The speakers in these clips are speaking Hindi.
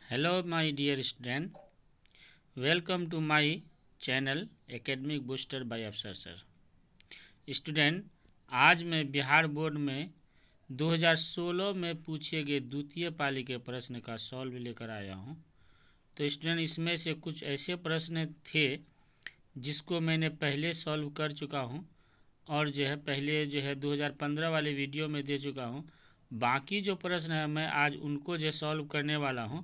Hello my dear student, welcome to my channel Academic Booster by अफसर सर। स्टूडेंट, आज मैं बिहार बोर्ड में 2016 में पूछे गए द्वितीय पाली के प्रश्न का सॉल्व लेकर आया हूं। तो स्टूडेंट, इसमें से कुछ ऐसे प्रश्न थे जिसको मैंने पहले सॉल्व कर चुका हूं और पहले 2015 वाले वीडियो में दे चुका हूं। बाकी जो प्रश्न है मैं आज उनको सॉल्व करने वाला हूं।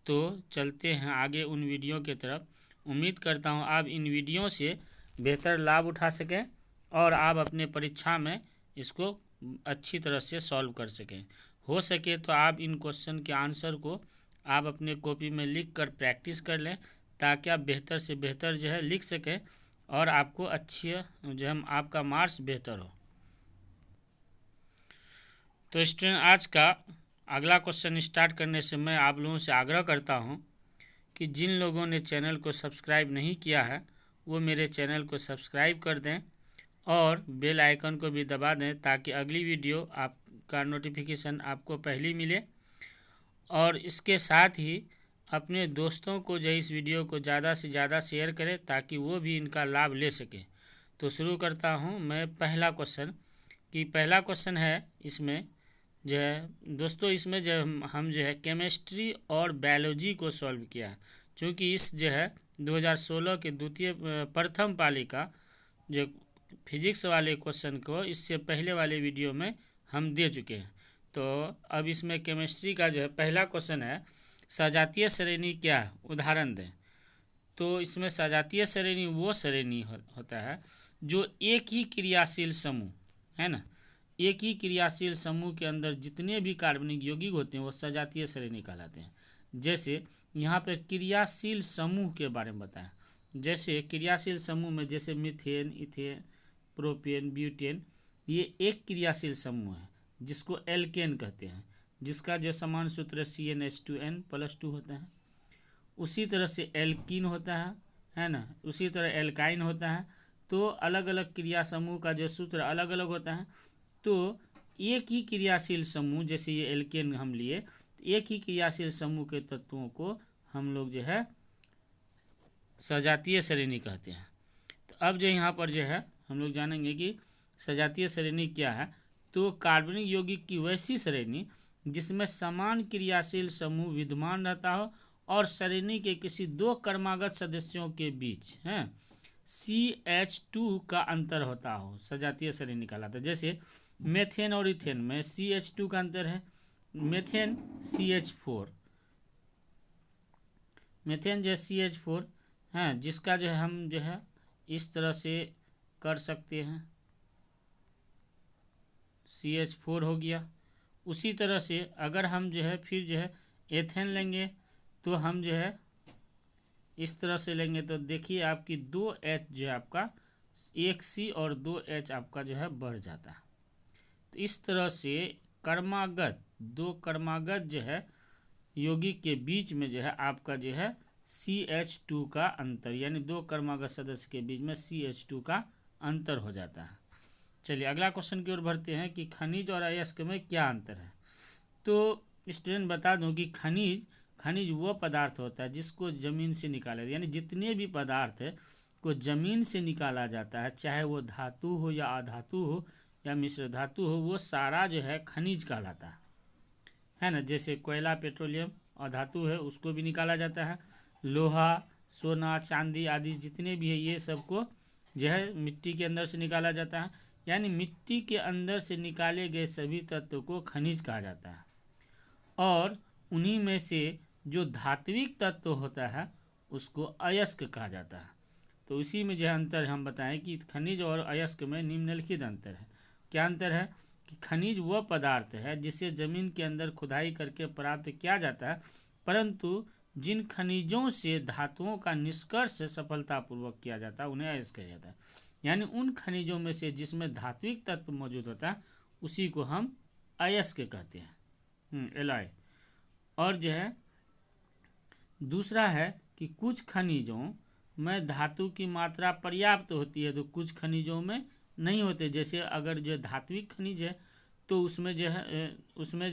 तो चलते हैं आगे उन वीडियो की तरफ। उम्मीद करता हूं आप इन वीडियो से बेहतर लाभ उठा सकें और आप अपने परीक्षा में इसको अच्छी तरह से सॉल्व कर सकें। हो सके तो आप इन क्वेश्चन के आंसर को आप अपने कॉपी में लिख कर प्रैक्टिस कर लें, ताकि आप बेहतर से बेहतर लिख सकें और आपको अच्छी आपका मार्क्स बेहतर हो। तो स्टूडेंट, आज का अगला क्वेश्चन स्टार्ट करने से मैं आप लोगों से आग्रह करता हूं कि जिन लोगों ने चैनल को सब्सक्राइब नहीं किया है वो मेरे चैनल को सब्सक्राइब कर दें और बेल आइकन को भी दबा दें, ताकि अगली वीडियो आपका नोटिफिकेशन आपको पहले मिले। और इसके साथ ही अपने दोस्तों को इस वीडियो को ज़्यादा से ज़्यादा शेयर करें, ताकि वो भी इनका लाभ ले सके। तो शुरू करता हूँ मैं पहला क्वेश्चन है इसमें दोस्तों, इसमें हम केमिस्ट्री और बायोलॉजी को सॉल्व किया है। चूँकि इस 2016 के द्वितीय प्रथम पाली का फिजिक्स वाले क्वेश्चन को इससे पहले वाले वीडियो में हम दे चुके हैं। तो अब इसमें केमिस्ट्री का पहला क्वेश्चन है, सजातीय श्रेणी क्या है, उदाहरण दें। तो इसमें सजातीय श्रेणी वो श्रेणी होता है जो एक ही क्रियाशील समूह है ना, एक ही क्रियाशील समूह के अंदर जितने भी कार्बनिक यौगिक होते हैं वो सजातीय श्रेणी कहलाते हैं। जैसे यहाँ पर क्रियाशील समूह के बारे में बताएं। जैसे क्रियाशील समूह में जैसे मीथेन, इथेन, प्रोपेन, ब्यूटेन, ये एक क्रियाशील समूह है जिसको एल्केन कहते हैं, जिसका समान सूत्र CnH2n+2 होता है। उसी तरह से एल्कीन होता है ना, उसी तरह एल्काइन होता है। तो अलग अलग क्रिया समूह का सूत्र अलग अलग होता है। तो एक ही क्रियाशील समूह, जैसे ये एल्केन हम लिए, तो एक ही क्रियाशील समूह के तत्वों को हम लोग सजातीय श्रेणी कहते हैं। तो अब यहाँ पर हम लोग जानेंगे कि सजातीय श्रेणी क्या है। तो कार्बनिक यौगिक की वैसी श्रेणी जिसमें समान क्रियाशील समूह विद्यमान रहता हो और श्रेणी के किसी दो क्रमागत सदस्यों के बीच CH2 का अंतर होता हो, सजातीय श्रेणी कहलाता है। जैसे मेथेन और इथेन में CH2 का अंतर है, मेथेन CH4, मेथेन CH4 है, जिसका हम इस तरह से कर सकते हैं, CH4 हो गया। उसी तरह से अगर हम फिर एथेन लेंगे तो हम इस तरह से लेंगे, तो देखिए आपकी 2H आपका एक C और 2H आपका बढ़ जाता है। तो इस तरह से दो क्रमागत यौगिक के बीच में आपका CH2 का अंतर, यानी दो क्रमागत सदस्य के बीच में CH2 का अंतर हो जाता है। चलिए अगला क्वेश्चन की ओर बढ़ते हैं कि खनिज और अयस्क में क्या अंतर है। तो स्टूडेंट बता दूं कि खनिज वो पदार्थ होता है जिसको ज़मीन से निकाला, यानी जितने भी पदार्थ को ज़मीन से निकाला जाता है, चाहे वो धातु हो या अधातु हो या मिश्र धातु हो, वो सारा खनिज कहलाता है ना। जैसे कोयला, पेट्रोलियम अधातु है, उसको भी निकाला जाता है। लोहा, सोना, चांदी आदि जितने भी है ये सबको मिट्टी के अंदर से निकाला जाता है। यानी मिट्टी के अंदर से निकाले गए सभी तत्वों को खनिज कहा जाता है। और उन्हीं में से जो धात्विक तत्व होता है उसको अयस्क कहा जाता है। तो उसी में अंतर हम बताएं कि खनिज और अयस्क में निम्नलिखित अंतर है। क्या अंतर है कि खनिज वह पदार्थ है जिसे ज़मीन के अंदर खुदाई करके प्राप्त किया जाता है, परंतु जिन खनिजों से धातुओं का निष्कर्ष सफलतापूर्वक किया जाता है उन्हें अयस्क कहा जाता है। यानी उन खनिजों में से जिसमें धात्विक तत्व मौजूद होता है उसी को हम अयस्क कहते हैं, एलॉय। और दूसरा है कि कुछ खनिजों में धातु की मात्रा पर्याप्त होती है तो कुछ खनिजों में नहीं होते। जैसे अगर धात्विक खनिज है तो उसमें उसमें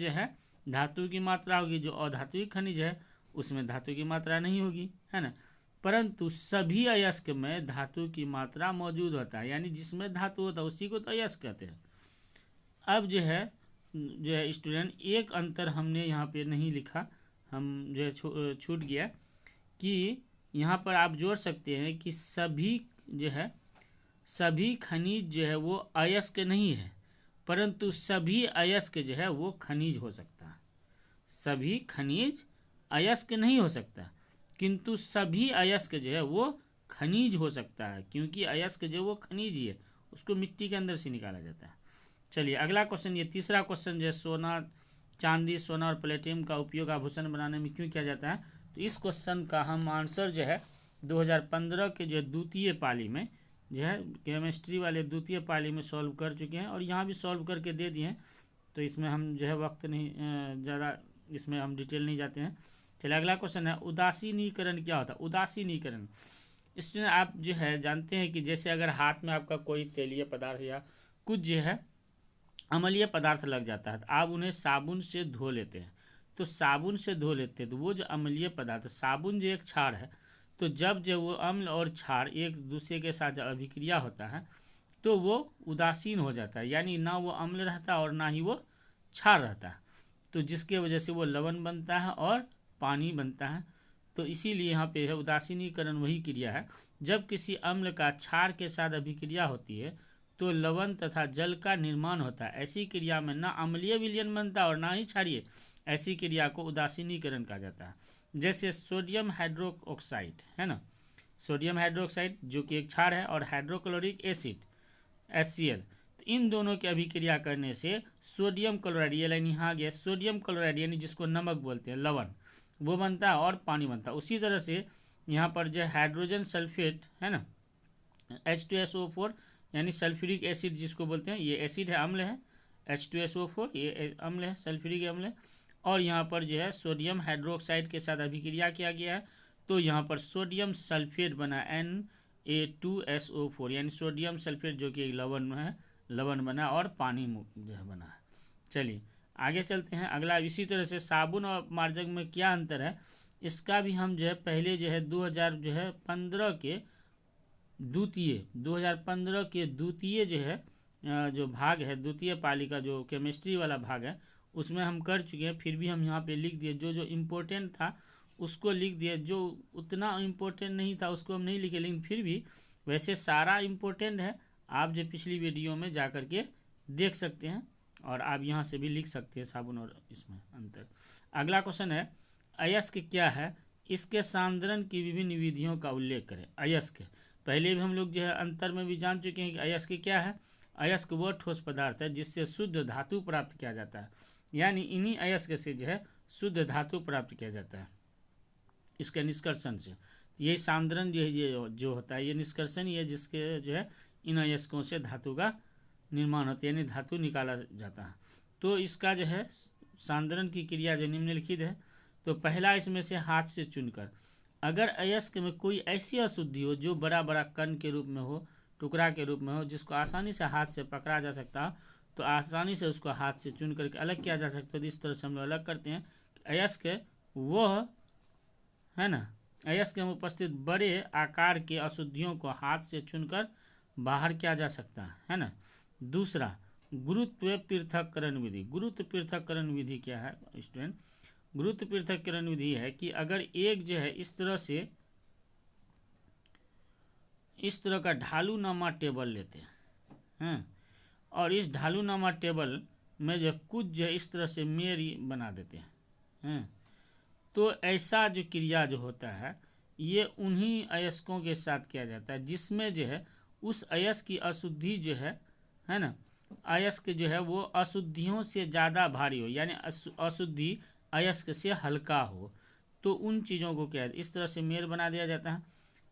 धातु की मात्रा होगी। जो अधात्विक खनिज है उसमें धातु की मात्रा नहीं होगी, है ना। परंतु सभी अयस्क में धातु की मात्रा मौजूद होता है, यानी जिसमें धातु होता है उसी को तो अयस्क कहते हैं। अब जो है स्टूडेंट, एक अंतर हमने यहाँ पे नहीं लिखा, हम जो है छूट गया कि यहाँ पर आप जोड़ सकते हैं कि सभी खनिज जो है वो अयस्क नहीं है, परंतु सभी अयस्क जो है वो खनिज हो सकता है। सभी खनिज अयस्क नहीं हो सकता, किंतु सभी अयस्क जो है वो खनिज हो सकता है, क्योंकि अयस्क जो वो खनिज ही है, उसको मिट्टी के अंदर से निकाला जाता है। चलिए अगला क्वेश्चन, ये तीसरा क्वेश्चन जो है, चांदी, सोना और प्लेटिनम का उपयोग आभूषण बनाने में क्यों किया जाता है। तो इस क्वेश्चन का हम आंसर जो है 2015 के जो द्वितीय पाली में जो है केमिस्ट्री वाले द्वितीय पाली में सॉल्व कर चुके हैं, और यहाँ भी सॉल्व करके दे दिए हैं, तो इसमें हम जो है वक्त नहीं ज़्यादा, इसमें हम डिटेल नहीं जाते हैं। चलिए अगला क्वेश्चन है, उदासीनीकरण क्या होता है। उदासीनीकरण, इसमें आप जो है जानते हैं कि जैसे अगर हाथ में आपका कोई तेलीय पदार्थ या कुछ जो है अम्लीय पदार्थ लग जाता है, तो आप उन्हें साबुन से धो लेते हैं, तो साबुन से धो लेते हैं तो वो जो अम्लीय पदार्थ, साबुन जो एक क्षार है, तो जब वो अम्ल और क्षार एक दूसरे के साथ अभिक्रिया होता है तो वो उदासीन हो जाता है, यानी ना वो अम्ल रहता है और ना ही वो क्षार रहता है, तो जिसके वजह से वो लवण बनता है और पानी बनता है। तो इसीलिए यहाँ पे है उदासीनीकरण वही क्रिया है, जब किसी अम्ल का क्षार के साथ अभिक्रिया होती है तो लवण तथा जल का निर्माण होता है। ऐसी क्रिया में ना अम्लीय विलयन बनता है और ना ही क्षारीय, ऐसी क्रिया को उदासीनीकरण कहा जाता है। जैसे सोडियम हाइड्रोक्साइड है ना, सोडियम हाइड्रोक्साइड जो कि एक क्षार है, और हाइड्रोक्लोरिक एसिड HCl, तो इन दोनों की अभिक्रिया करने से सोडियम क्लोराइड, ये लाइन यहाँ गया, सोडियम क्लोराइड यानी जिसको नमक बोलते हैं, लवण, वो बनता है और पानी बनता है। उसी तरह से यहाँ पर जो हाइड्रोजन सल्फेट है ना, H2SO4 यानी सल्फ्यूरिक एसिड जिसको बोलते हैं, ये एसिड है, अम्ल है, H2SO4 ये अम्ल है, सल्फ्यूरिक अम्ल है, और यहाँ पर जो है सोडियम हाइड्रोक्साइड के साथ अभिक्रिया किया गया है, तो यहाँ पर सोडियम सल्फेट बना Na2SO4, यानी सोडियम सल्फेट जो कि लवण है, लवण बना और पानी जो है बना है। चलिए आगे चलते हैं। अगला इसी तरह से साबुन और मार्जक में क्या अंतर है, इसका भी हम जो है पहले जो है 2015 के द्वितीय जो है जो भाग है, द्वितीय पाली का जो केमिस्ट्री वाला भाग है, उसमें हम कर चुके हैं। फिर भी हम यहाँ पे लिख दिए, जो इम्पोर्टेंट था उसको लिख दिए, जो उतना इम्पोर्टेंट नहीं था उसको हम नहीं लिखे, लेकिन फिर भी वैसे सारा इम्पोर्टेंट है। आप जो पिछली वीडियो में जा कर के देख सकते हैं, और आप यहाँ से भी लिख सकते हैं साबुन और इसमें अंतर। अगला क्वेश्चन है, अयस्क क्या है, इसके सांद्रण की विभिन्न विधियों का उल्लेख करें। अयस्क पहले भी हम लोग जो है अंतर में भी जान चुके हैं कि अयस्क क्या है। अयस्क वह ठोस पदार्थ है जिससे शुद्ध धातु प्राप्त किया जाता है, यानी इन्हीं अयस्क से जो है शुद्ध धातु प्राप्त किया जाता है। इसके निष्कर्षण से यही सांद्रण जो है, ये जो होता है, ये निष्कर्षण ये जिसके जो है इन अयस्कों से धातु का निर्माण होता है, यानी धातु निकाला जाता है। तो इसका जो है सांद्रण की क्रिया जो निम्नलिखित है। तो पहला इसमें से हाथ से चुनकर, अगर अयस्क में कोई ऐसी अशुद्धि हो जो बड़ा बड़ा कण के रूप में हो, टुकड़ा के रूप में हो, जिसको आसानी से हाथ से पकड़ा जा सकता हो, तो आसानी से उसको हाथ से चुन करके अलग किया जा सकता है। तो इस तरह से हम लोग अलग करते हैं। अयस्क वह है ना, अयस्क में उपस्थित बड़े आकार के अशुद्धियों को हाथ से चुनकर बाहर किया जा सकता है ना। दूसरा, गुरुत्व पृथक्करण विधि। गुरुत्व पृथक्करण विधि क्या है स्टूडेंट? गुरुत्व पृथक्करण विधि है कि अगर एक जो है इस तरह का ढालूनुमा टेबल लेते हैं, और इस ढालूनुमा टेबल में जो कुछ जो इस तरह से मेरी बना देते हैं, तो ऐसा जो क्रिया जो होता है ये उन्हीं अयस्कों के साथ किया जाता है जिसमें जो है उस अयस्क की अशुद्धि जो है ना, अयस्क जो है वो अशुद्धियों से ज़्यादा भारी हो, यानी अशुद्धि अयस्क से हल्का हो, तो उन चीज़ों को क्या है इस तरह से मेर बना दिया जाता है।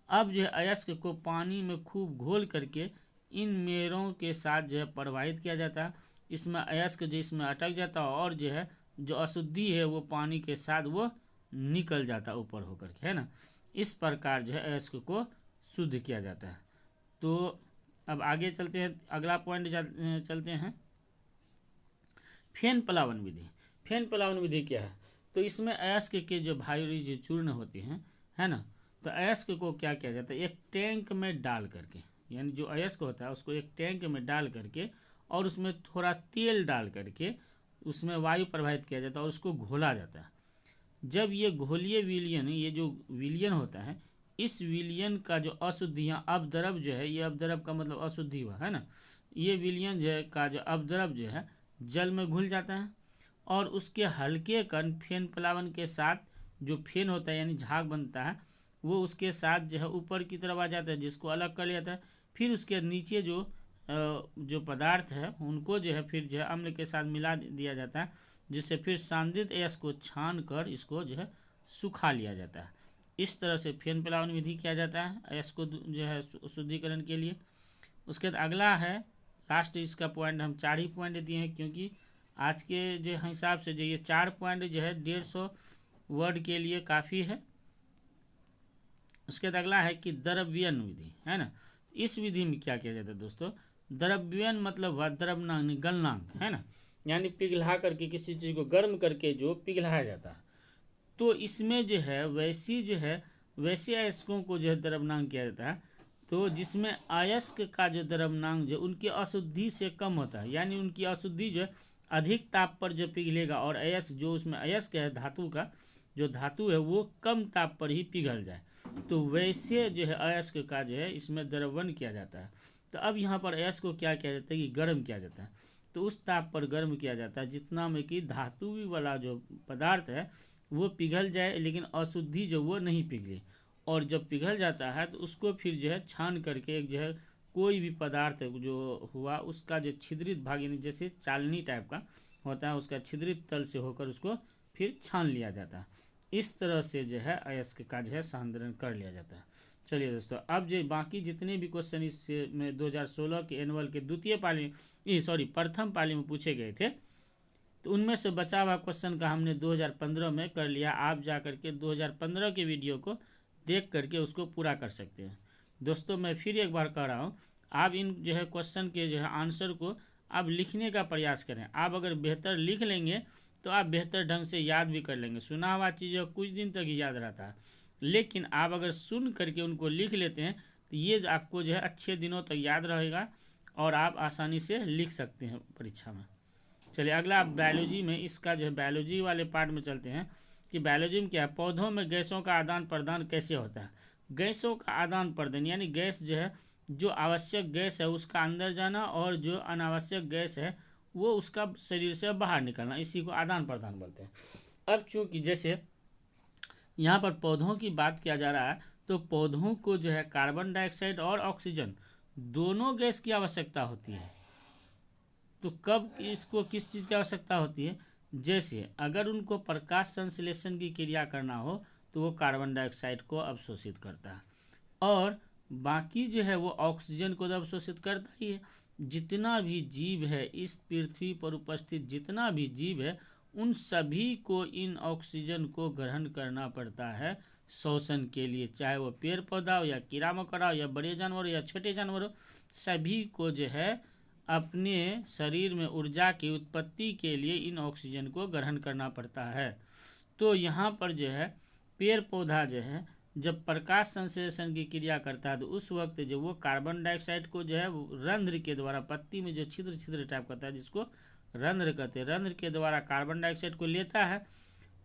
अब जो है अयस्क को पानी में खूब घोल करके इन मेरों के साथ जो है प्रवाहित किया जाता है। इसमें अयस्क जो इसमें अटक जाता है और जो है जो अशुद्धि है वो पानी के साथ वो निकल जाता है ऊपर होकर के, है ना। इस प्रकार जो है अयस्क को शुद्ध किया जाता है। तो अब आगे चलते हैं, अगला पॉइंट चलते हैं, फेन प्लावन विधि। फेन प्लावन विधि क्या है? तो इसमें अयस्क के जो भारी जो चूर्ण होते हैं, है ना, तो अयस्क को क्या किया जाता है, एक टैंक में डाल करके, यानी जो अयस्क होता है उसको एक टैंक में डाल करके और उसमें थोड़ा तेल डाल करके उसमें वायु प्रवाहित किया जाता है और उसको घोला जाता है। जब ये घोलीय विलयन, ये जो विलयन होता है, इस विलयन का जो अशुद्धियाँ अपद्रव जो है, ये अपद्रव का मतलब अशुद्धि हुआ, है ना, ये विलयन जो है का जो अपद्रव जो है जल में घुल जाता है और उसके हल्के कण फेन प्लावन के साथ, जो फेन होता है यानी झाग बनता है, वो उसके साथ जो है ऊपर की तरफ आ जाता है, जिसको अलग कर लिया जाता है। फिर उसके नीचे जो पदार्थ है उनको जो है फिर जो है अम्ल के साथ मिला दिया जाता है, जिससे फिर सांद्रित अयस्क को छान कर इसको जो है सुखा लिया जाता है। इस तरह से फेन प्लावन विधि किया जाता है अयस्क को जो है शुद्धिकरण के लिए। उसके बाद अगला है लास्ट, इसका पॉइंट हम 4 ही पॉइंट दिए हैं, क्योंकि आज के जो हिसाब से जो ये 4 पॉइंट जो है 150 वर्ड के लिए काफ़ी है। उसके बाद अगला है कि द्रव्यन विधि, है ना। इस विधि में क्या किया जाता है दोस्तों, द्रव्यन मतलब हुआ द्रवनांग गलनांग, है ना, यानी पिघला करके किसी चीज़ को गर्म करके जो पिघलाया जाता है। तो इसमें जो है वैसे अयस्कों को जो है द्रवनांग किया जाता है, तो जिसमें अयस्क का जो द्रवनांग जो उनकी अशुद्धि से कम होता है, यानी उनकी अशुद्धि जो है अधिक ताप पर जो पिघलेगा और अयस्क जो उसमें अयस्क है धातु का, जो धातु है वो कम ताप पर ही पिघल जाए, तो वैसे जो है अयस्क का जो है इसमें द्रवण किया जाता है। तो अब यहाँ पर अयस्क को क्या किया जाता है कि गर्म किया जाता है, तो उस ताप पर गर्म किया जाता है जितना में कि धातु वाला जो पदार्थ है वो पिघल जाए, लेकिन अशुद्धि जो वो नहीं पिघले। और जब पिघल जाता है तो उसको फिर जो है छान करके एक जो है कोई भी पदार्थ जो हुआ उसका जो छिद्रित भाग, यानी जैसे चालनी टाइप का होता है उसका छिद्रित तल से होकर उसको फिर छान लिया जाता है। इस तरह से जो है अयस्क का जो है सांद्रण कर लिया जाता है। चलिए दोस्तों, अब जो बाकी जितने भी क्वेश्चन इस में 2016 के एनुअल के प्रथम पाली में पूछे गए थे, तो उनमें से बचा हुआ क्वेश्चन का हमने 2015 में कर लिया। आप जा करके 2015 के वीडियो को देख करके उसको पूरा कर सकते हैं। दोस्तों मैं फिर एक बार कह रहा हूँ, आप इन जो है क्वेश्चन के जो है आंसर को आप लिखने का प्रयास करें। आप अगर बेहतर लिख लेंगे तो आप बेहतर ढंग से याद भी कर लेंगे। सुना हुआ चीज़ कुछ दिन तक ही याद रहता है, लेकिन आप अगर सुन करके उनको लिख लेते हैं तो ये आपको जो है अच्छे दिनों तक याद रहेगा और आप आसानी से लिख सकते हैं परीक्षा में। चलिए अगला आप बायोलॉजी में, इसका जो है बायोलॉजी वाले पार्ट में चलते हैं कि बायोलॉजी में क्या है, पौधों में गैसों का आदान प्रदान कैसे होता है। गैसों का आदान प्रदान यानी गैस जो है, जो आवश्यक गैस है उसका अंदर जाना और जो अनावश्यक गैस है वो उसका शरीर से बाहर निकलना, इसी को आदान प्रदान बोलते हैं। अब चूंकि जैसे यहाँ पर पौधों की बात किया जा रहा है, तो पौधों को जो है कार्बन डाइऑक्साइड और ऑक्सीजन दोनों गैस की आवश्यकता होती है। तो कब इसको किस चीज़ की आवश्यकता होती है, जैसे अगर उनको प्रकाश संश्लेषण की क्रिया करना हो तो वो कार्बन डाइऑक्साइड को अवशोषित करता है, और बाकी जो है वो ऑक्सीजन को तो अवशोषित करता ही है। जितना भी जीव है इस पृथ्वी पर उपस्थित, जितना भी जीव है उन सभी को इन ऑक्सीजन को ग्रहण करना पड़ता है श्वसन के लिए, चाहे वो पेड़ पौधा हो या कीड़ा मकोड़ा हो या बड़े जानवर हो या छोटे जानवर हो, सभी को जो है अपने शरीर में ऊर्जा की उत्पत्ति के लिए इन ऑक्सीजन को ग्रहण करना पड़ता है। तो यहाँ पर जो है पेड़ पौधा जो है जब प्रकाश संश्लेषण की क्रिया करता है तो उस वक्त जो वो कार्बन डाइऑक्साइड को जो है रंध्र के द्वारा, पत्ती में जो छिद्र छिद्र टाइप करता है जिसको रंध्र कहते हैं, रंध्र के द्वारा कार्बन डाइऑक्साइड को लेता है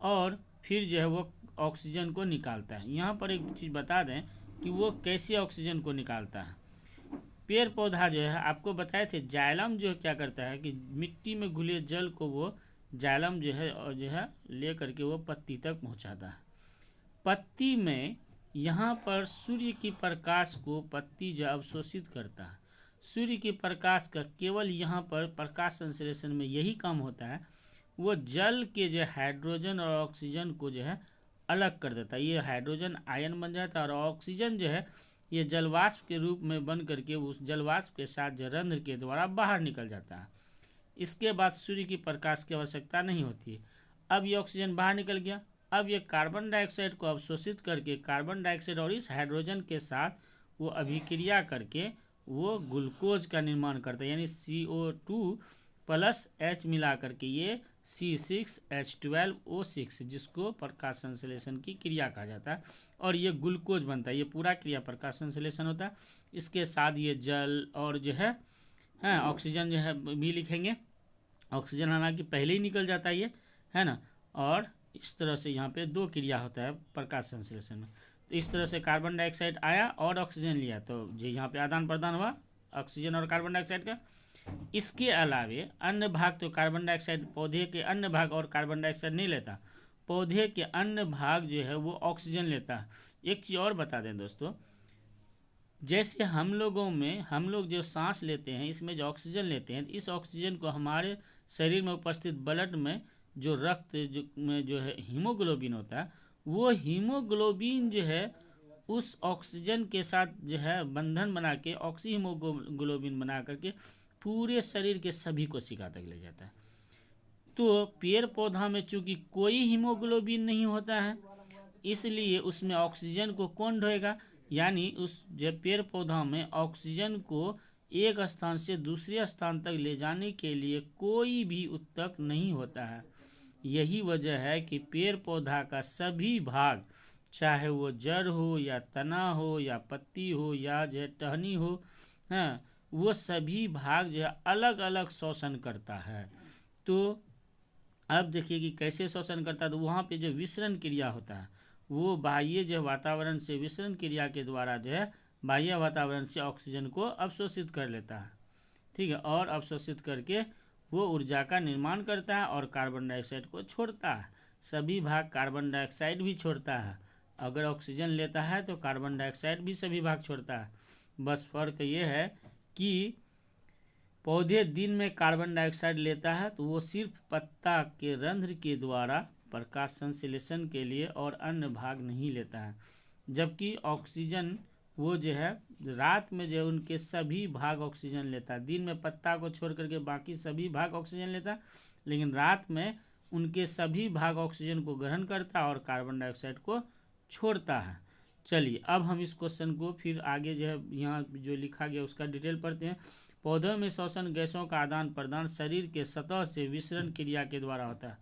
और फिर जो है वो ऑक्सीजन को निकालता है। यहाँ पर एक चीज़ बता दें कि वो कैसे ऑक्सीजन को निकालता है। पेड़ पौधा जो है आपको बताए थे, जाइलम जो क्या करता है कि मिट्टी में घुले जल को वो जाइलम जो है ले करके वो पत्ती तक पहुँचाता है। पत्ती में यहाँ पर सूर्य की प्रकाश को पत्ती जो अवशोषित करता है। सूर्य की प्रकाश का केवल यहाँ पर प्रकाश संश्लेषण में यही काम होता है, वो जल के जो हाइड्रोजन और ऑक्सीजन को जो है अलग कर देता है। ये हाइड्रोजन आयन बन जाता है और ऑक्सीजन जो है ये जलवाष्प के रूप में बन करके उस जलवाष्प के साथ जो रंध्र के द्वारा बाहर निकल जाता है। इसके बाद सूर्य की प्रकाश की आवश्यकता नहीं होती है। अब ये ऑक्सीजन बाहर निकल गया, अब ये कार्बन डाइऑक्साइड को अवशोषित करके कार्बन डाइऑक्साइड और इस हाइड्रोजन के साथ वो अभिक्रिया करके वो ग्लूकोज का निर्माण करता है, यानी CO2 + H मिला करके ये C6H12O6, जिसको प्रकाश संश्लेषण की क्रिया कहा जाता है, और ये ग्लूकोज बनता है। ये पूरा क्रिया प्रकाश संश्लेषण होता है। इसके साथ ये जल और जो है ऑक्सीजन जो है भी लिखेंगे। ऑक्सीजन हालांकि पहले ही निकल जाता है ये, है ना। और इस तरह से यहाँ पे दो क्रिया होता है प्रकाश संश्लेषण में। तो इस तरह से कार्बन डाइऑक्साइड आया और ऑक्सीजन लिया, तो जो यहाँ पे आदान प्रदान हुआ ऑक्सीजन और कार्बन डाइऑक्साइड का। इसके अलावे अन्य भाग, तो कार्बन डाइऑक्साइड पौधे के अन्य भाग और कार्बन डाइऑक्साइड नहीं लेता, पौधे के अन्य भाग जो है वो ऑक्सीजन लेता है। एक चीज़ और बता दें दोस्तों, जैसे हम लोग जो सांस लेते हैं, इसमें जो ऑक्सीजन लेते हैं, इस ऑक्सीजन को हमारे शरीर में उपस्थित ब्लड में जो रक्त में जो है हीमोग्लोबिन होता है, वो हीमोग्लोबिन जो है उस ऑक्सीजन के साथ जो है बंधन बना के ऑक्सी हीमोग्लोबिन बना करके पूरे शरीर के सभी कोशिका तक ले जाता है। तो पेड़ पौधा में चूंकि कोई हीमोग्लोबिन नहीं होता है, इसलिए उसमें ऑक्सीजन को कौन ढोएगा, यानी उस जो पेड़ पौधा में ऑक्सीजन को एक स्थान से दूसरे स्थान तक ले जाने के लिए कोई भी उत्तक नहीं होता है। यही वजह है कि पेड़ पौधा का सभी भाग, चाहे वो जड़ हो या तना हो या पत्ती हो या जो टहनी हो, हाँ, वो सभी भाग जो है अलग अलग शोषण करता है। तो अब देखिए कि कैसे शोषण करता है। तो वहाँ पे जो विसरण क्रिया होता है, वो बाह्य जो वातावरण से विसरण क्रिया के द्वारा जो है बाह्य वातावरण से ऑक्सीजन को अवशोषित कर लेता है, ठीक है, और अवशोषित करके वो ऊर्जा का निर्माण करता है और कार्बन डाइऑक्साइड को छोड़ता है। सभी भाग कार्बन डाइऑक्साइड भी छोड़ता है। अगर ऑक्सीजन लेता है तो कार्बन डाइऑक्साइड भी सभी भाग छोड़ता है। बस फर्क ये है कि पौधे दिन में कार्बन डाइऑक्साइड लेता है तो वो सिर्फ पत्ता के रंध्र के द्वारा प्रकाश संश्लेषण के लिए और अन्य भाग नहीं लेता है, जबकि ऑक्सीजन वो जो है रात में जो उनके सभी भाग ऑक्सीजन लेता है। दिन में पत्ता को छोड़ करके बाकी सभी भाग ऑक्सीजन लेता है, लेकिन रात में उनके सभी भाग ऑक्सीजन को ग्रहण करता है और कार्बन डाइऑक्साइड को छोड़ता है। चलिए अब हम इस क्वेश्चन को फिर आगे जो है यहाँ जो लिखा गया उसका डिटेल पढ़ते हैं। पौधों में श्वसन गैसों का आदान प्रदान शरीर के सतह से विसरण क्रिया के द्वारा होता है।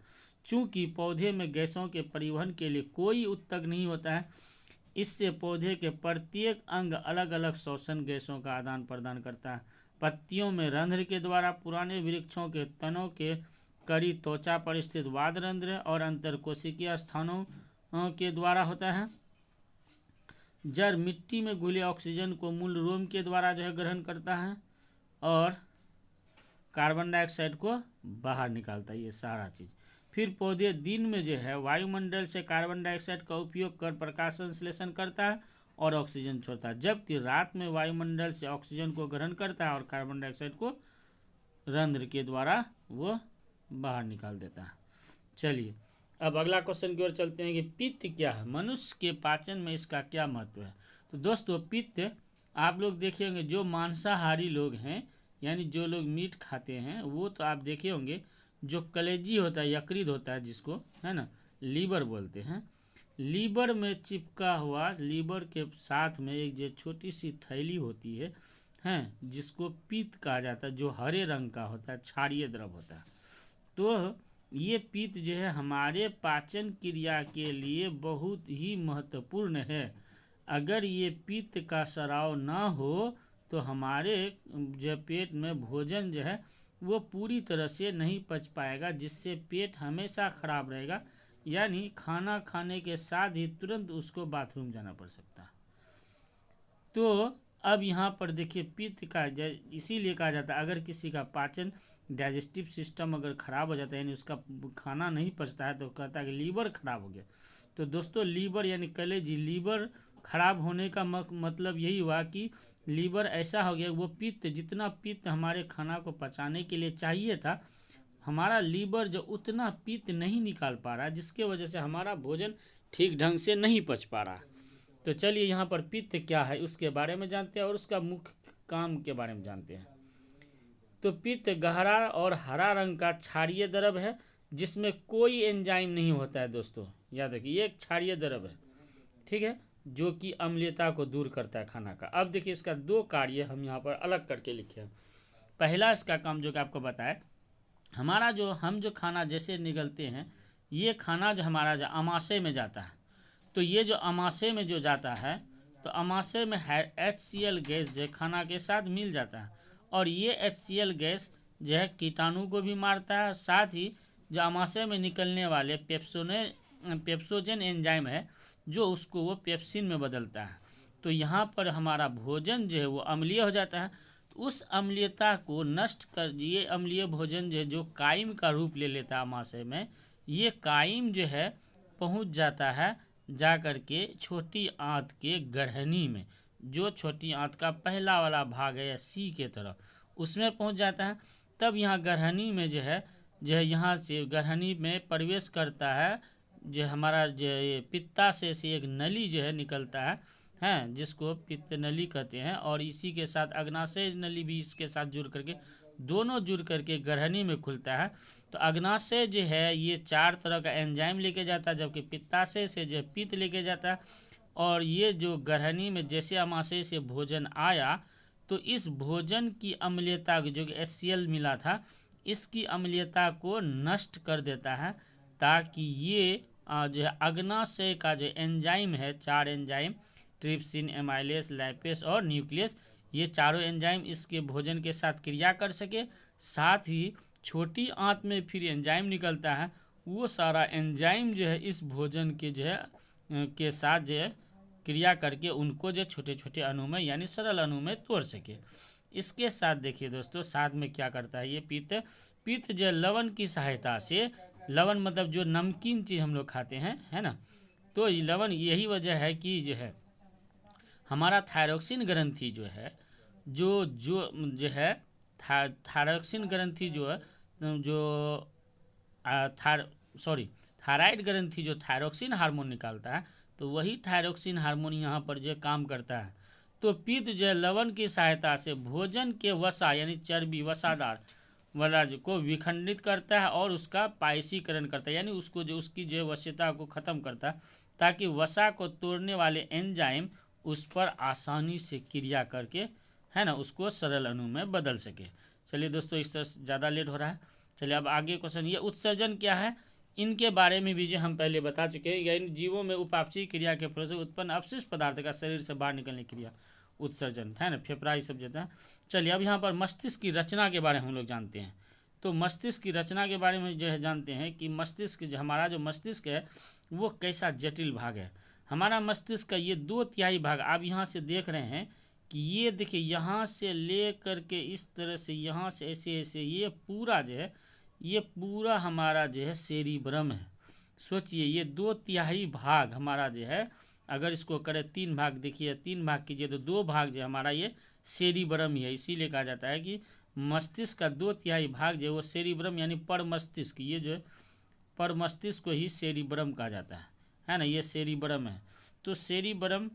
चूँकि पौधे में गैसों के परिवहन के लिए कोई उत्तक नहीं होता है, इससे पौधे के प्रत्येक अंग अलग अलग श्वसन गैसों का आदान प्रदान करता है। पत्तियों में रंध्र के द्वारा, पुराने वृक्षों के तनों के कड़ी त्वचा पर स्थित वादरंध्र और अंतरकोशिकीय स्थानों के द्वारा होता है। जड़ मिट्टी में घुले ऑक्सीजन को मूल रोम के द्वारा जो है ग्रहण करता है और कार्बन डाइऑक्साइड को बाहर निकालता है। ये सारा चीज़ फिर पौधे दिन में जो है वायुमंडल से कार्बन डाइऑक्साइड का उपयोग कर प्रकाश संश्लेषण करता है और ऑक्सीजन छोड़ता है, जबकि रात में वायुमंडल से ऑक्सीजन को ग्रहण करता है और कार्बन डाइऑक्साइड को रंध्र के द्वारा वो बाहर निकाल देता है। चलिए अब अगला क्वेश्चन की ओर चलते हैं कि पित्त क्या है, मनुष्य के पाचन में इसका क्या महत्व है। तो दोस्तों पित्त आप लोग देखे होंगे, जो मांसाहारी लोग हैं यानी जो लोग मीट खाते हैं वो तो आप देखे होंगे, जो कलेजी होता है, यकृत होता है जिसको है ना लीवर बोलते हैं, लीवर में चिपका हुआ लीवर के साथ में एक जो छोटी सी थैली होती है जिसको पित्त कहा जाता है, जो हरे रंग का होता है, क्षारीय द्रव होता है। तो ये पित्त जो है हमारे पाचन क्रिया के लिए बहुत ही महत्वपूर्ण है। अगर ये पित्त का स्राव ना हो तो हमारे जो पेट में भोजन जो है वो पूरी तरह से नहीं पच पाएगा, जिससे पेट हमेशा खराब रहेगा, यानी खाना खाने के साथ ही तुरंत उसको बाथरूम जाना पड़ सकता है। तो अब यहाँ पर देखिए पित्त का इसीलिए कहा जाता है, अगर किसी का पाचन डाइजेस्टिव सिस्टम अगर ख़राब हो जाता है यानी उसका खाना नहीं पचता है तो कहता है कि लीवर ख़राब हो गया। तो दोस्तों लीवर यानी कलेजी, लीवर ख़राब होने का मतलब यही हुआ कि लीवर ऐसा हो गया, वो पित्त जितना पित्त हमारे खाना को पचाने के लिए चाहिए था, हमारा लीवर जो उतना पित्त नहीं निकाल पा रहा, जिसके वजह से हमारा भोजन ठीक ढंग से नहीं पच पा रहा। तो चलिए यहाँ पर पित्त क्या है उसके बारे में जानते हैं और उसका मुख्य काम के बारे में जानते हैं। तो पित्त गहरा और हरा रंग का क्षारीय द्रव है जिसमें कोई एंजाइम नहीं होता है। दोस्तों याद रखिए ये एक क्षारीय द्रव है, ठीक है, जो कि अम्लीयता को दूर करता है खाना का। अब देखिए इसका दो कार्य हम यहाँ पर अलग करके लिखे हैं। पहला इसका काम जो कि आपको बताया हमारा जो हम जो खाना जैसे निगलते हैं, ये खाना जो हमारा जो आमाशय में जाता है, तो ये जो आमाशय में जो जाता है, तो आमाशय में HCl गैस जो है खाना के साथ मिल जाता है, और ये HCl गैस जो है कीटाणु को भी मारता है। साथ ही जो आमाशय में निकलने वाले पेप्सोजन एंजाइम है, जो उसको वो पेप्सिन में बदलता है। तो यहाँ पर हमारा भोजन जो है वो अम्लीय हो जाता है। तो उस अम्लीयता को नष्ट कर, ये अम्लीय भोजन जो है जो काइम का रूप ले लेता है आमाशय में, ये काइम जो है पहुँच जाता है जा कर के छोटी आंत के गढ़नी में, जो छोटी आंत का पहला वाला भाग है या सी के तरफ, उसमें पहुंच जाता है। तब यहाँ गढ़नी में जो है यहाँ से गढ़नी में प्रवेश करता है, जो हमारा जो ये पित्ताशय से एक नली जो है निकलता है, हैं, जिसको पित्त नली कहते हैं, और इसी के साथ अग्नाशय नली भी इसके साथ जुड़ करके, दोनों जुड़ करके गढ़नी में खुलता है। तो अग्नाशय जो है ये 4 तरह का एंजाइम लेके जाता है, जबकि पित्ताशय से जो पित्त लेके जाता है। और ये जो गढ़नी में जैसे आमाशय से भोजन आया, तो इस भोजन की अम्लीयता जो कि HCl मिला था, इसकी अम्लीयता को नष्ट कर देता है, ताकि ये जो है अग्नाशय का जो एंजाइम है, 4 एंजाइम ट्रिप्सिन, एमाइलेस, लैपेस और न्यूक्लियस, ये चारों एंजाइम इसके भोजन के साथ क्रिया कर सके। साथ ही छोटी आंत में फिर एंजाइम निकलता है, वो सारा एंजाइम जो है इस भोजन के जो है के साथ जो है क्रिया करके उनको जो छोटे छोटे अणु में यानी सरल अणु में तोड़ सके। इसके साथ देखिए दोस्तों, साथ में क्या करता है ये पित्त जो लवण की सहायता से, लवण मतलब जो नमकीन चीज़ हम लोग खाते हैं, है ना, तो लवण, यही वजह है कि जो है हमारा थायरॉक्सिन ग्रंथि जो है जो है थायरॉक्सिन ग्रंथि जो है जो थायराइड ग्रंथि जो थायरॉक्सिन हार्मोन निकालता है, तो वही थायरॉक्सिन हार्मोन यहाँ पर जो काम करता है। तो पित्त जो लवण की सहायता से भोजन के वसा यानी चर्बी, वसादार वाला को विखंडित करता है और उसका पायसीकरण करता है, यानी उसको जो उसकी जो वश्यता को ख़त्म करता है, ताकि वसा को तोड़ने वाले एंजाइम उस पर आसानी से क्रिया करके, है ना, उसको सरल अणु में बदल सके। चलिए दोस्तों, इस तरह ज़्यादा लेट हो रहा है। चलिए अब आगे क्वेश्चन, ये उत्सर्जन क्या है, इनके बारे में भी जो हम पहले बता चुके हैं। यानी जीवों में उपापचयी क्रिया के फल से उत्पन्न अपशिष्ट पदार्थ का शरीर से बाहर निकलने की क्रिया उत्सर्जन, है ना, फेफड़ा ये सब जाता है। चलिए अब यहाँ पर मस्तिष्क की रचना के बारे में हम लोग जानते हैं। तो मस्तिष्क की रचना के बारे में जो है जानते हैं कि मस्तिष्क जो हमारा जो मस्तिष्क है वो कैसा जटिल भाग है। हमारा मस्तिष्क का ये 2/3 भाग आप यहाँ से देख रहे हैं कि ये देखिए, यहाँ से ले करके इस तरह से, यहाँ से ऐसे ऐसे, ये पूरा जो है, ये पूरा हमारा जो है सेरिब्रम है। सोचिए, ये 2/3 भाग हमारा जो है, अगर इसको करें 3 भाग, देखिए 3 भाग कीजिए तो 2 भाग जो हमारा ये सेरिब्रम ही है। इसीलिए कहा जाता है कि मस्तिष्क का 2/3 भाग जो है वो सेरिब्रम यानी पर मस्तिष्क, ये जो है पर मस्तिष्क को ही सेरिब्रम कहा जाता है ना, ये सेरिब्रम है। तो सेरिब्रम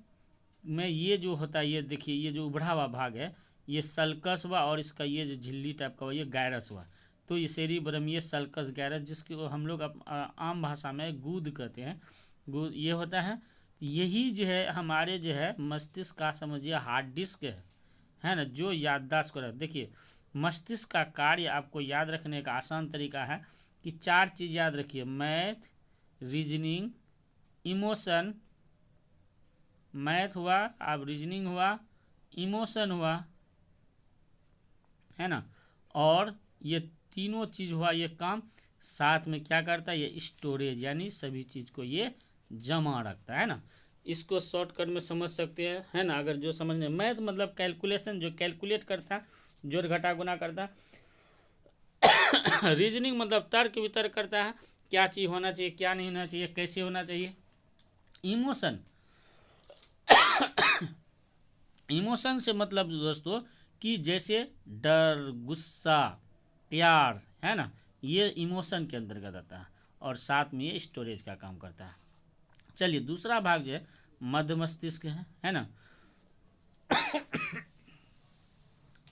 में ये जो होता है, ये देखिए, ये जो उभरा हुआ भाग है ये सल्कस हुआ, और इसका ये जो झिल्ली टाइप का हुआ ये गैरस हुआ। तो ये सेरिब्रम, ये सल्कस गैरस, जिसको हम लोग आम भाषा में गूद कहते हैं, गूद ये होता है। यही जो है हमारे जो है मस्तिष्क का, समझिए, हार्ड डिस्क है ना, जो याददाश्त को रख। देखिए, मस्तिष्क का कार्य आपको याद रखने का आसान तरीका है कि 4 चीज़ याद रखिए: मैथ, रीजनिंग, इमोशन, मैथ हुआ, अब रीजनिंग हुआ, इमोशन हुआ, है ना, और ये तीनों चीज़ हुआ, ये काम साथ में क्या करता है, ये स्टोरेज यानी सभी चीज़ को ये जमा रखता है ना। इसको शॉर्टकट में समझ सकते हैं, है ना, अगर जो समझने। मैथ मतलब कैलकुलेशन, जो कैलकुलेट करता, जोड़ घटा गुना करता। रीजनिंग मतलब तर्क वितर्क करता है, क्या चीज़ होना चाहिए, क्या नहीं होना चाहिए, कैसे होना चाहिए। इमोशन, इमोशन से मतलब दोस्तों कि जैसे डर, गुस्सा, प्यार, है ना, ये इमोशन के अंतर्गत आता है, और साथ में ये स्टोरेज का काम करता है। चलिए दूसरा भाग जो है मध्य मस्तिष्क है ना।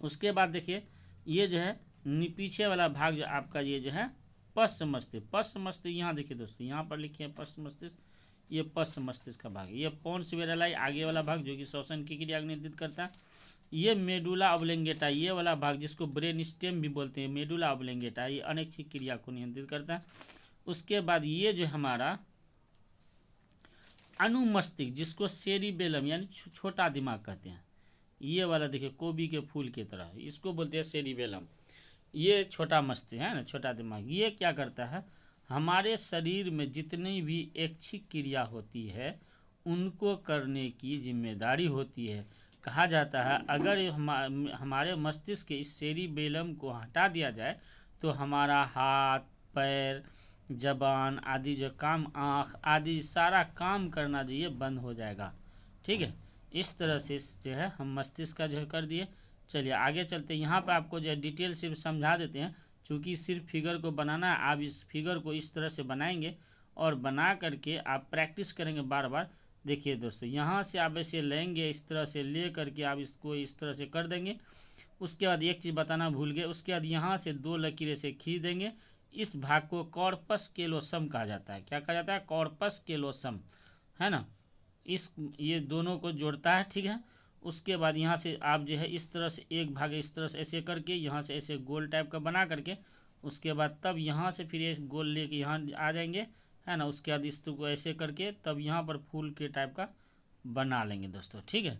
उसके बाद देखिए, ये जो है पीछे वाला भाग जो आपका ये जो है पश्च मस्तिष्क। पश्च मस्तिष्क यहाँ देखिए दोस्तों, यहाँ पर लिखे हैं पश्च मस्तिष्क, ये पश्च मस्तिष्क का भाग है। ये पोन्स वेरेलाई आगे वाला भाग जो कि श्वसन की क्रिया को नियंत्रित करता है। ये मेडुला ऑब्लेंगेटा, ये वाला भाग जिसको ब्रेन स्टेम भी बोलते हैं, मेडुला ऑब्लेंगेटा, ये अनैच्छिक क्रिया को नियंत्रित करता है। उसके बाद ये जो हमारा अनुमस्तिष्क, जिसको सेरिबेलम यानी छोटा दिमाग कहते हैं, ये वाला देखिए कोबी के फूल की तरह, इसको बोलते हैं सेरिबेलम। ये छोटा मस्तिष्क है ना, छोटा दिमाग। ये क्या करता है, हमारे शरीर में जितनी भी ऐच्छिक क्रिया होती है उनको करने की जिम्मेदारी होती है। कहा जाता है अगर हमारे मस्तिष्क के इस सेरिबेलम को हटा दिया जाए तो हमारा हाथ, पैर, जबान आदि जो काम, आँख आदि सारा काम करना जो ये बंद हो जाएगा। ठीक है, इस तरह से जो है हम मस्तिष्क का जो है कर दिए। चलिए आगे चलते हैं। यहाँ पर आपको जो है डिटेल सिर्फ समझा देते हैं, चूँकि सिर्फ फिगर को बनाना है। आप इस फिगर को इस तरह से बनाएंगे और बना करके आप प्रैक्टिस करेंगे बार बार। देखिए दोस्तों, यहाँ से आप ऐसे लेंगे, इस तरह से ले करके आप इसको इस तरह से कर देंगे। उसके बाद एक चीज़ बताना भूल गए, उसके बाद यहाँ से 2 लकीरें से खींच देंगे। इस भाग को कॉर्पस केलोसम कहा जाता है। क्या कहा जाता है? कॉर्पस केलोसम, है ना। ये दोनों को जोड़ता है, ठीक है। उसके बाद यहाँ से आप जो है इस तरह से एक भाग इस तरह से ऐसे करके यहाँ से ऐसे गोल टाइप का बना करके, उसके बाद तब यहाँ से फिर एक गोल लेके यहाँ आ जाएंगे, है ना। उसके बाद इसको ऐसे करके तब यहाँ पर फूल के टाइप का बना लेंगे दोस्तों, ठीक है।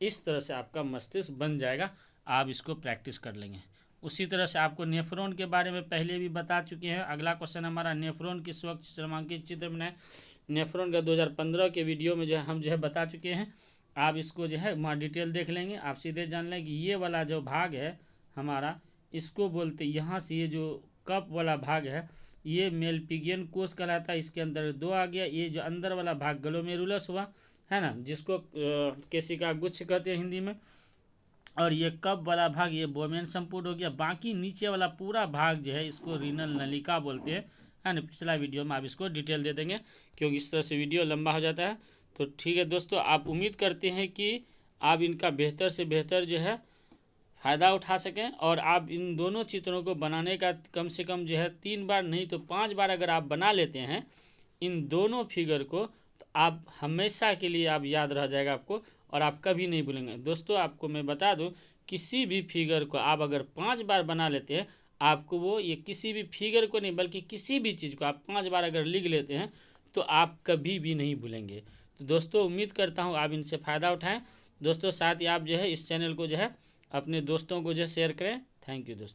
इस तरह से आपका मस्तिष्क बन जाएगा, आप इसको प्रैक्टिस कर लेंगे। उसी तरह से आपको नेफ्रॉन के बारे में पहले भी बता चुके हैं। अगला क्वेश्चन हमारा नेफ्रॉन की स्वच्छ क्रमांकित चित्र बनाए। नेफ्रॉन का 2015 के वीडियो में जो है हम जो है बता चुके हैं। आप इसको जो है वहाँ डिटेल देख लेंगे। आप सीधे जान लें कि ये वाला जो भाग है हमारा, इसको बोलते, यहाँ से ये जो कप वाला भाग है ये मेलपिगियन कोष कहलाता है। इसके अंदर 2 आ गया। ये जो अंदर वाला भाग ग्लोमेरुलस हुआ, है ना, जिसको केशिका गुच्छ कहते हैं हिंदी में। और ये कप वाला भाग ये बोमेन संपूर्ण हो गया। बाकी नीचे वाला पूरा भाग जो है इसको रीनल नलिका बोलते हैं, है ना। पिछला वीडियो में आप इसको डिटेल दे देंगे, क्योंकि इस तरह से वीडियो लंबा हो जाता है। तो ठीक है दोस्तों, आप उम्मीद करते हैं कि आप इनका बेहतर से बेहतर जो है फ़ायदा उठा सकें। और आप इन दोनों चित्रों को बनाने का कम से कम जो है 3 बार नहीं तो 5 बार अगर आप बना लेते हैं इन दोनों फिगर को, तो आप हमेशा के लिए आप याद रह जाएगा आपको, और आप कभी नहीं भूलेंगे। दोस्तों आपको मैं बता दूं, किसी भी फिगर को आप अगर 5 बार बना लेते हैं, आपको वो, ये किसी भी फिगर को नहीं बल्कि किसी भी चीज़ को आप 5 बार अगर लिख लेते हैं तो आप कभी भी नहीं भूलेंगे। तो दोस्तों उम्मीद करता हूँ आप इनसे फ़ायदा उठाएं। दोस्तों साथ ही आप जो है इस चैनल को जो है अपने दोस्तों को जो शेयर करें। थैंक यू दोस्तों।